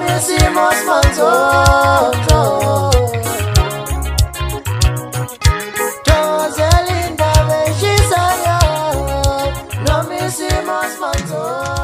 hicimos manzozo. Joselinda beshisaya, no me hicimos manzozo.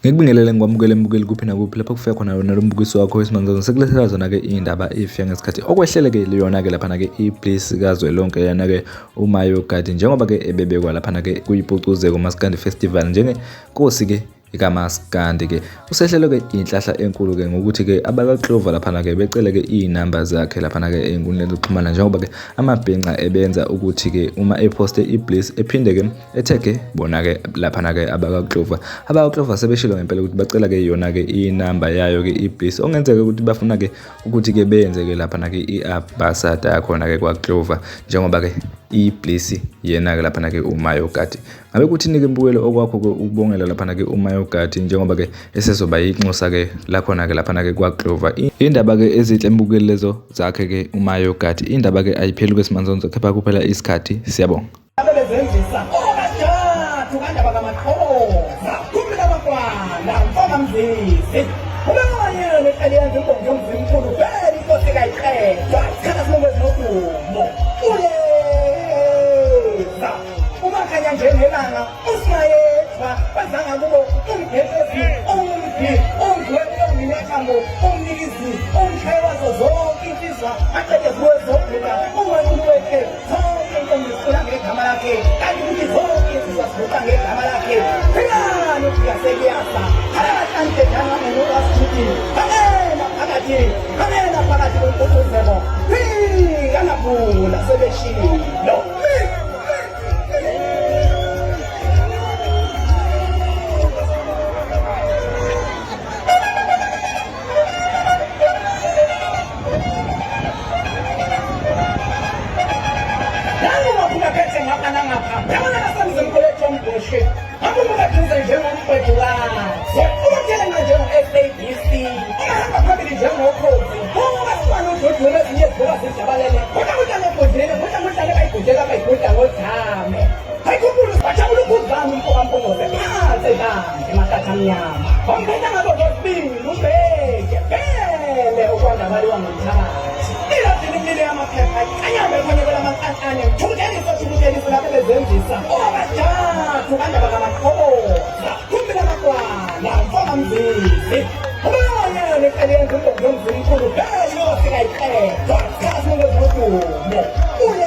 Ngikubingelele ngikwamukele mbukeli kuphi nakuphi lapha kufika khona wena lo mbukiso wakho wesimanzana sekulethela zona ke indaba efika ngesikhathi okwehlele ke liyona ke lapha na ke iplace kazwelonke yana ke uMayo Gadi njengoba ke ebebekwa lapha na ke kuyipucuzeko Maskandi Festival njenge Nkosi ke ikaMaskandi ke usehlelo ke inhlahla enkulu ke ngokuthi ke abakaXhosa lapha na ke becele ke inamba zakhe lapha na ke enkundleni zokuxhumana njengoba ke amabhenqa ebenza ukuthi ke uma eposte ibliss ephinde ke etheke bona ke lapha na ke abakaXhosa sebeshilo ngempela ukuthi bacela ke yona ke inamba yayo ke ibliss ongenzeka ukuthi bafuna ke ukuthi ke benze ke lapha na ke iambassador yakhona ke kwaXhosa njengoba ke ibliss yena ke lapha na ke uMayo Gadi ngabe kuthini ke mbukelo okwakho ukubongela lapha na ke uMayo Gadi njengoba ke esezoba yinxusa ke lakhona ke lapha na ke kwaXhosa indaba ke ezihle mbukeli lezo zakhe ke uMayo Gadi indaba ke ayipheli kwesimanzonzo kepha kuphela isikhathi siyabonga abezenzisa obathathu kandaba kaMaqhoza kumela bakwana mfaka mzisi ubengayele elenza imbongi yomzimkhulu vele inkosi kayiqedwa isikhathi sinokwenza nodumo uyeza umakhanya njengelanga usingayedwa bazanga kubo umgefezi umdwelonginekhambo umnikizi umshaywazo zonke insizwa aqedeziwe zokuda umanculuwekhe zonke intombi zifuna ngegama lakhe kanti ukuthi zonke insizwa zivuka ngegama lakhe phikani ukufika sekuyasa alabahlante jangangenokasithuthi kanena phakathi kwenkutuzeko kanabula sebeshilo Uyeza